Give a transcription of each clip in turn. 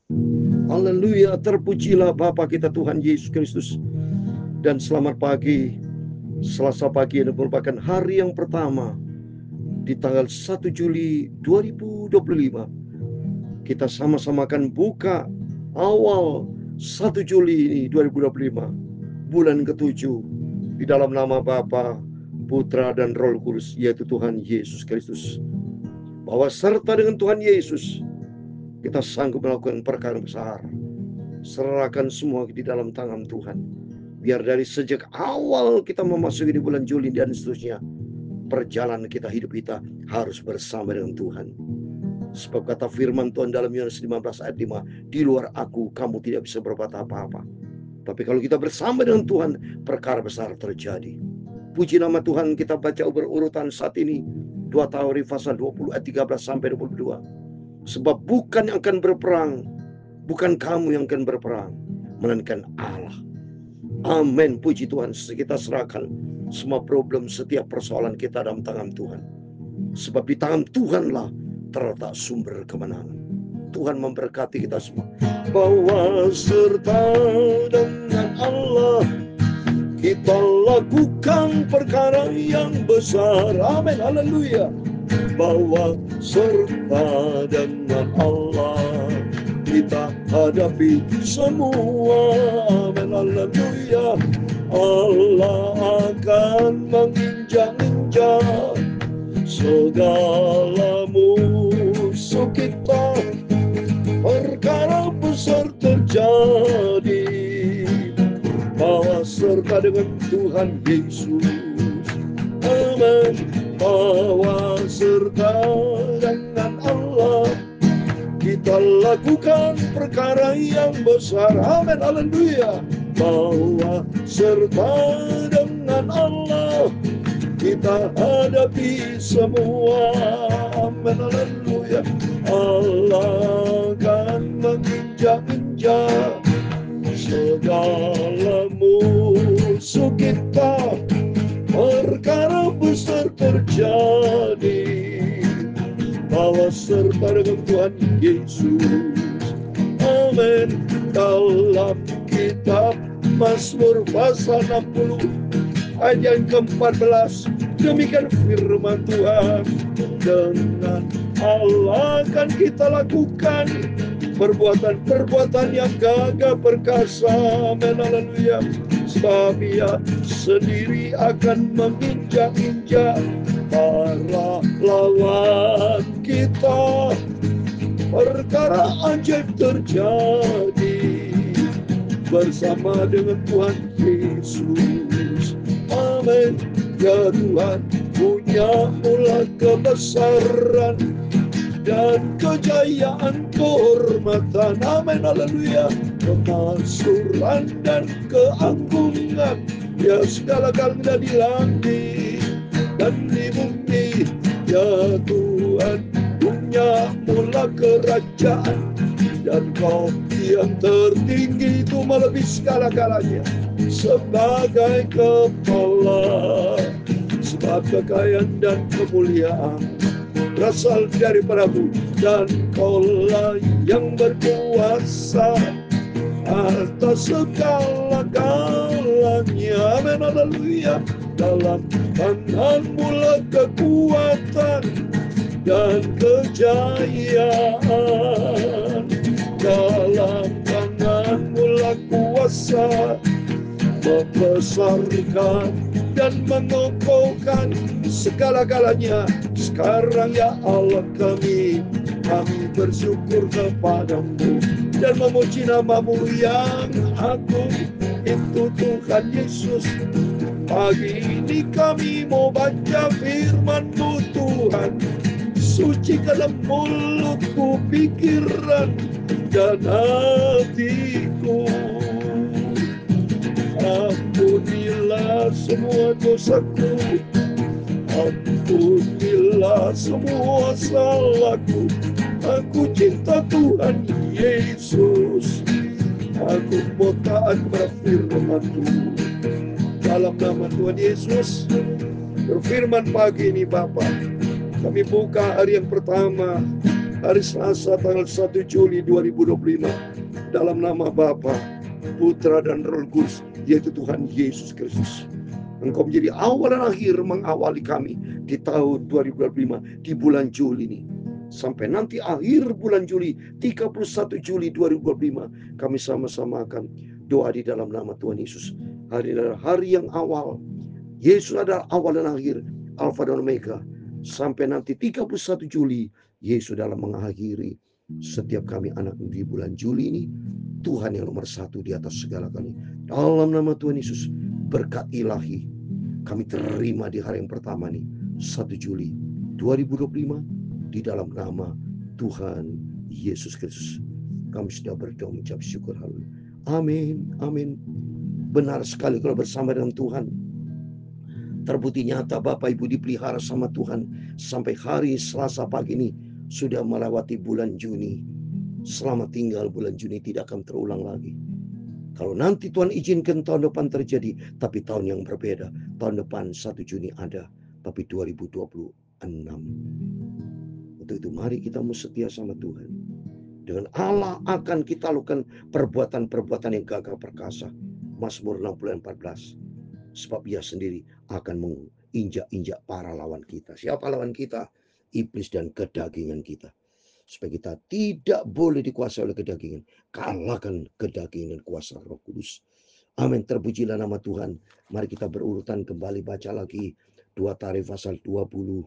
Haleluya, terpujilah Bapa kita Tuhan Yesus Kristus. Dan selamat pagi, Selasa pagi yang merupakan hari yang pertama di tanggal 1 Juli 2025. Kita sama-sama akan buka awal 1 Juli ini 2025, bulan ke-7, di dalam nama Bapa, Putra dan Roh Kudus, yaitu Tuhan Yesus Kristus. Bahwa serta dengan Tuhan Yesus kita sanggup melakukan perkara besar. Serahkan semua di dalam tangan Tuhan. Biar dari sejak awal kita memasuki di bulan Juli dan seterusnya, perjalanan kita, hidup kita harus bersama dengan Tuhan. Sebab kata firman Tuhan dalam Yohanes 15 ayat 5, di luar aku kamu tidak bisa berbuat apa-apa. Tapi kalau kita bersama dengan Tuhan, perkara besar terjadi. Puji nama Tuhan, kita baca berurutan saat ini 2 Tawarikh pasal 20 ayat 13 sampai 22. Sebab bukan yang akan berperang, bukan kamu yang akan berperang, melainkan Allah. Amin, puji Tuhan. Kita serahkan semua problem, setiap persoalan kita dalam tangan Tuhan. Sebab di tangan Tuhanlah terletak sumber kemenangan. Tuhan memberkati kita semua. Bahwa serta dengan Allah kita lakukan perkara yang besar. Amin, haleluya. Bahwa serta dengan Allah kita hadapi semua. Amin, haleluya. Allah akan menginjak-injak segala musuh kita. Perkara besar terjadi. Bahwa serta dengan Tuhan Yesus. Amin. Bahwa serta dengan Allah kita lakukan perkara yang besar. Amin, haleluya. Bahwa serta dengan Allah kita hadapi semua. Amin, haleluya. Allah akan menginjak-injak segala musuh kita. Perkara besar terjadi. Bahwa serta dengan Tuhan Yesus. Amin. Dalam kitab Mazmur pasal 60 ayat yang ke-14, demikian firman Tuhan. Dengan Allah akan kita lakukan perbuatan-perbuatan yang gagah perkasa. Amin, haleluya. Sebab Ia sendiri akan menginjak-injak para lawan kita. Perkara ajaib terjadi bersama dengan Tuhan Yesus. Amin. Ya Tuhan, punya mula kebesaran dan kejayaan, kehormatan. Amin, haleluya. Kemaksuran dan keagungan, ya segala-galanya di langit dan di bumi. Ya Tuhan, punya mula kerajaan, dan Kau yang tertinggi itu melebihi segala-galanya. Sebagai kepala, sebab kekayaan dan kemuliaan berasal daripada-Mu, dan Kaulah yang berkuasa atas segala-galanya. Amin, haleluya. Dalam tangan-Mu lah kekuatan dan kejayaan. Dalam tangan-Mu lah kuasa membesarkan dan mengokohkan segala-galanya. Sekarang ya Allah kami bersyukur kepada-Mu dan memuji nama-Mu yang agung, itu Tuhan Yesus. Pagi ini kami mau baca firman-Mu Tuhan. Sucikanlah mulutku, pikiran dan hatiku. Ampunilah semua dosaku, ampunilah semua salahku. Aku cinta Tuhan Yesus. Aku mau taat kepada firman-Mu. Dalam nama Tuhan Yesus, berfirman pagi ini Bapa, kami buka hari yang pertama hari Selasa tanggal 1 Juli 2025. Dalam nama Bapa, Putra dan Roh Kudus, yaitu Tuhan Yesus Kristus. Engkau menjadi awal dan akhir mengawali kami di tahun 2025, di bulan Juli ini. Sampai nanti akhir bulan Juli, 31 Juli 2025, kami sama-sama akan doa di dalam nama Tuhan Yesus. Hari adalah hari yang awal. Yesus adalah awal dan akhir, Alfa dan Omega. Sampai nanti 31 Juli, Yesus dalam mengakhiri setiap kami anak di bulan Juli ini. Tuhan yang nomor satu di atas segala kali. Dalam nama Tuhan Yesus, berkat ilahi kami terima di hari yang pertama nih, 1 Juli 2025, di dalam nama Tuhan Yesus Kristus. Kami sudah berdoa mengucap syukur. Haleluya. Amin, amin. Benar sekali kalau bersama dengan Tuhan. Terbukti nyata Bapak Ibu dipelihara sama Tuhan sampai hari Selasa pagi ini sudah melewati bulan Juni. Selamat tinggal bulan Juni, tidak akan terulang lagi. Kalau nanti Tuhan izinkan tahun depan terjadi, tapi tahun yang berbeda. Tahun depan 1 Juni ada, tapi 2026. Untuk itu mari kita mau setia sama Tuhan. Dengan Allah akan kita lakukan perbuatan-perbuatan yang gagah perkasa. Mazmur 60:14. Sebab Ia sendiri akan menginjak-injak para lawan kita. Siapa lawan kita? Iblis dan kedagingan kita. Supaya kita tidak boleh dikuasai oleh kedagingan. Kalahkan kedagingan dan kuasa Roh Kudus. Amin. Terpujilah nama Tuhan. Mari kita berurutan kembali baca lagi 2 Tawarikh pasal 20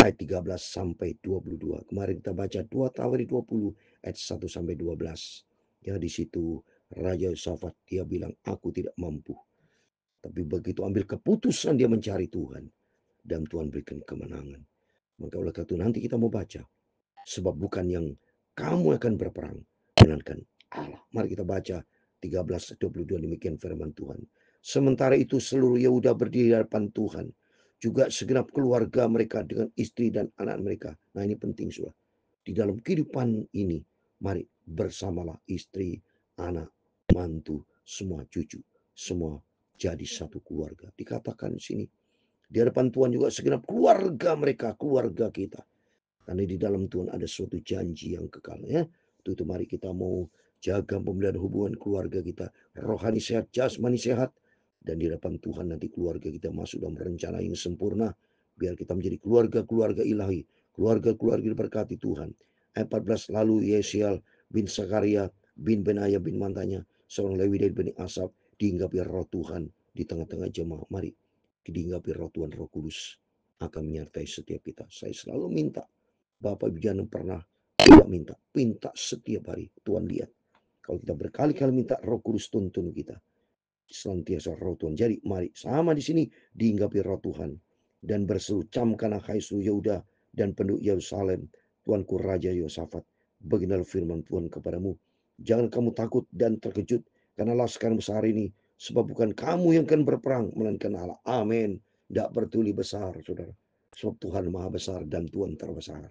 ayat 13 sampai 22. Kemarin kita baca 2 Tawarikh 20 ayat 1 sampai 12. Ya, di situ Raja Yosafat dia bilang, aku tidak mampu. Tapi begitu ambil keputusan dia mencari Tuhan. Dan Tuhan berikan kemenangan. Maka oleh karena itu nanti kita mau baca. Sebab bukan yang kamu akan berperang, melainkan Allah. Mari kita baca 13:22, demikian firman Tuhan. Sementara itu seluruh Yehuda berdiri di hadapan Tuhan. Juga segenap keluarga mereka dengan istri dan anak mereka. Nah ini penting sudah. Di dalam kehidupan ini, mari bersamalah istri, anak, mantu, semua cucu. Semua jadi satu keluarga. Dikatakan di sini. Di hadapan Tuhan juga segenap keluarga mereka, keluarga kita. Karena di dalam Tuhan ada suatu janji yang kekal ya. Itu mari kita mau jaga pemeliharaan hubungan keluarga kita. Rohani sehat, jasmani sehat. Dan di hadapan Tuhan nanti keluarga kita masuk dalam rencana yang sempurna. Biar kita menjadi keluarga-keluarga ilahi. Keluarga-keluarga diberkati Tuhan. Ayat 14, lalu Yesial bin Sakaria bin Benaya bin Mantanya, seorang Lewi dari Bani Asaf, dihinggapi roh Tuhan di tengah-tengah jemaah. Mari dihinggapi roh Tuhan, Roh Kudus akan menyertai setiap kita. Saya selalu minta Bapak Ibu jangan pernah tidak minta setiap hari. Tuhan lihat, kalau kita berkali-kali minta, Roh Kudus tuntun kita. Senantiasa roh Tuhan. Jadi mari sama di sini dihinggapi roh Tuhan dan berseru, camkanlah hai seluruh Yehuda dan penduduk Yerusalem, Tuanku Raja Yosafat, beginilah firman Tuhan kepadamu. Jangan kamu takut dan terkejut karena laskar besar ini, sebab bukan kamu yang akan berperang, melainkan Allah. Amin. Tidak peduli besar, saudara. Sebab Tuhan maha besar dan Tuhan terbesar.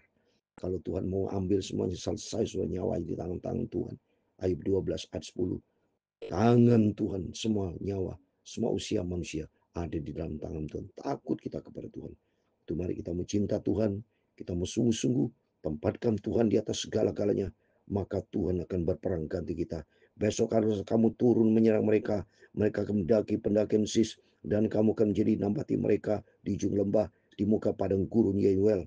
Kalau Tuhan mau ambil semuanya, selesai sudah nyawa di tangan-tangan Tuhan. Ayub 12 ayat 10. Tangan Tuhan, semua nyawa, semua usia manusia ada di dalam tangan Tuhan. Takut kita kepada Tuhan. Itu mari kita mencinta Tuhan, kita mau sungguh-sungguh tempatkan Tuhan di atas segala-galanya, maka Tuhan akan berperang ganti kita. Besok harus kamu turun menyerang mereka, mereka akan mendaki pendakian Sis, dan kamu akan menjadi nambati mereka di ujung lembah, di muka padang gurun Yehuel.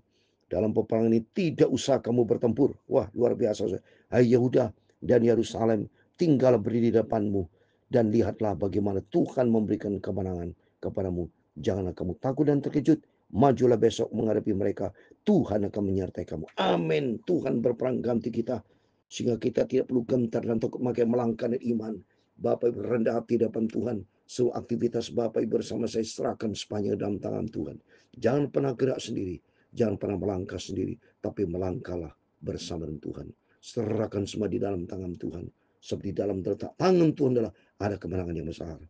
Dalam peperangan ini tidak usah kamu bertempur. Wah, luar biasa. Hai Yehuda dan Yerusalem, tinggal berdiri di depanmu dan lihatlah bagaimana Tuhan memberikan kemenangan kepadamu. Janganlah kamu takut dan terkejut. Majulah besok menghadapi mereka. Tuhan akan menyertai kamu. Amin. Tuhan berperang ganti kita. Sehingga kita tidak perlu gentar dan takut makin melangkah dari iman. Bapak Ibu rendah hati di depan Tuhan. Seluruh aktivitas Bapak Ibu bersama saya serahkan sepanjang dalam tangan Tuhan. Jangan pernah gerak sendiri. Jangan pernah melangkah sendiri. Tapi melangkahlah bersama dengan Tuhan. Serahkan semua di dalam tangan Tuhan. Sebab di dalam terletak tangan Tuhan adalah ada kemenangan yang besar.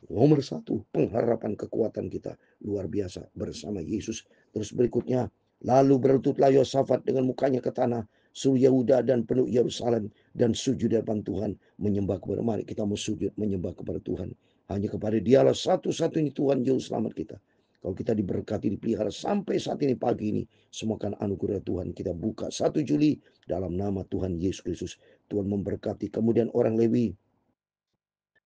Nomor satu, pengharapan kekuatan kita luar biasa bersama Yesus. Terus berikutnya, lalu berlututlah Yosafat dengan mukanya ke tanah, seluruh Yehuda dan penduduk Yerusalem, dan sujud di depan Tuhan, menyembah kepada. Mari kita mau sujud menyembah kepada Tuhan. Hanya kepada Dialah satu-satunya Tuhan juru selamat kita. Kalau kita diberkati, dipelihara sampai saat ini pagi ini, semua kan anugerah Tuhan. Kita buka 1 Juli dalam nama Tuhan Yesus Kristus. Tuhan memberkati. Kemudian orang Lewi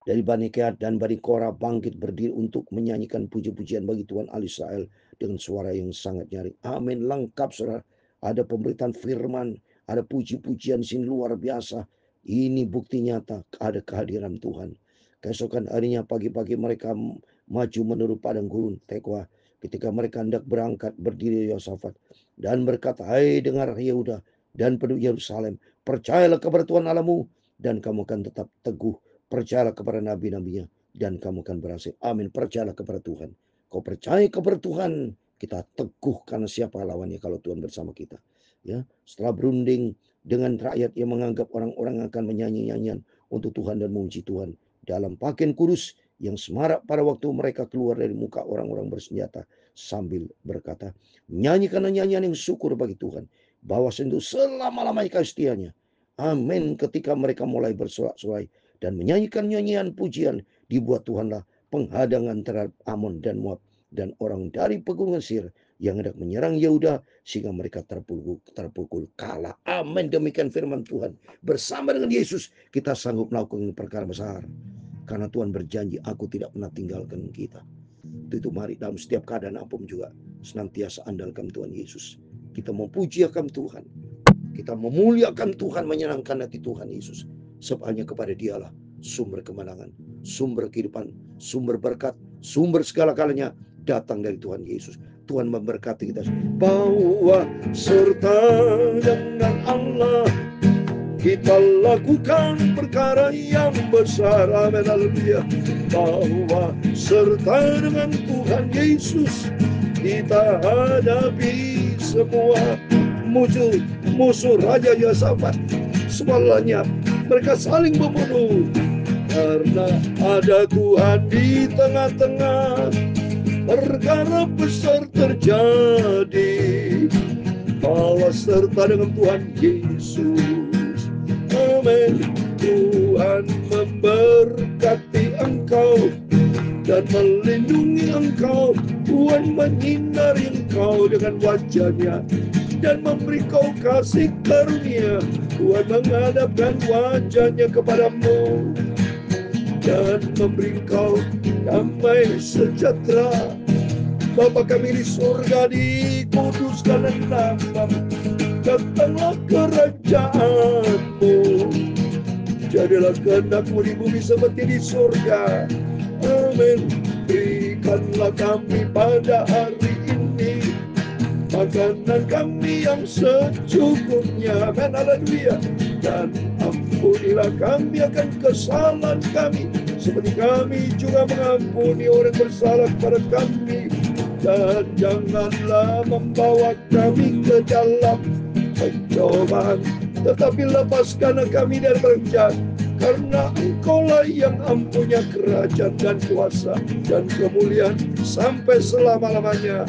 dari Bani Kehat dan Bani Korah bangkit berdiri untuk menyanyikan puji-pujian bagi Tuhan Allah Israel dengan suara yang sangat nyaring. Amin. Lengkap, saudara. Ada pemberitaan firman, ada puji-pujian sini luar biasa. Ini bukti nyata ada kehadiran Tuhan. Keesokan harinya pagi-pagi mereka maju menuju padang gurun Tekoa. Ketika mereka hendak berangkat, berdiri Yosafat dan berkata, "Hai dengar Yehuda dan penduduk Yerusalem, percayalah kepada Tuhan Allahmu dan kamu akan tetap teguh. Percayalah kepada nabi-nabinya dan kamu akan berhasil." Amin. Percayalah kepada Tuhan. Kau percaya kepada Tuhan, kita teguh karena siapa lawannya kalau Tuhan bersama kita. Ya, setelah berunding dengan rakyat yang menganggap orang-orang akan menyanyi nyanyian untuk Tuhan dan memuji Tuhan dalam pakaian kudus yang semarak pada waktu mereka keluar dari muka orang-orang bersenjata sambil berkata, "Nyanyikanlah nyanyian yang syukur bagi Tuhan, bahwa sentuh selama-lamanya kasih setianya." Amin. Ketika mereka mulai bersorak-sorai dan menyanyikan nyanyian pujian, dibuat Tuhanlah penghadangan terhadap Amon dan Moab dan orang dari pegunungan Seir yang hendak menyerang Yehuda sehingga mereka terpukul kalah. Amin. Demikian firman Tuhan. Bersama dengan Yesus kita sanggup melakukan perkara besar. Karena Tuhan berjanji, aku tidak pernah tinggalkan kita. Itu mari dalam setiap keadaan apapun juga senantiasa andalkan Tuhan Yesus. Kita memuji akan Tuhan. Kita memuliakan Tuhan, menyenangkan hati Tuhan Yesus. Sebab hanya kepada Dialah sumber kemenangan, sumber kehidupan, sumber berkat, sumber segala-galanya datang dari Tuhan Yesus. Tuhan memberkati kita. Bahwa serta dengan Allah kita lakukan perkara yang besar. Amin. Haleluya. Bahwa serta dengan Tuhan Yesus kita hadapi semua musuh Raja Yosafat. Semua lenyap. Mereka saling membunuh. Karena ada Tuhan di tengah-tengah, perkara besar terjadi. Bahwa serta dengan Tuhan Yesus. Amin. Tuhan memberkati engkau dan melindungi engkau. Tuhan menyinari engkau dengan wajah-Nya dan memberi kau kasih karunia. Tuhan menghadapkan wajah-Nya kepadamu dan memberi kau damai sejahtera. Bapa kami di surga, dikuduskan nama-Mu. Datanglah kerajaan-Mu. Jadilah kehendak-Mu di bumi seperti di surga. Amin. Berikanlah kami pada hari ini makanan kami yang secukupnya. Amin. Haleluya. Dan ampunilah kami akan kesalahan kami, seperti kami juga mengampuni orang bersalah kepada kami. Dan janganlah membawa kami ke dalam pencobaan, tetapi lepaskanlah kami dari jahat. Karena Engkaulah yang mempunyai kerajaan dan kuasa dan kemuliaan sampai selama-lamanya.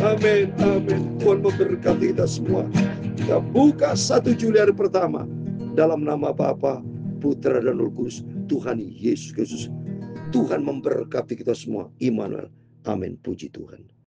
Amin. Amin. Tuhan memberkati kita semua. Kita buka 1 Juli hari pertama dalam nama Bapa, Putra dan Roh Kudus, Tuhan Yesus Kristus. Tuhan memberkati kita semua. Immanuel. Amin. Puji Tuhan.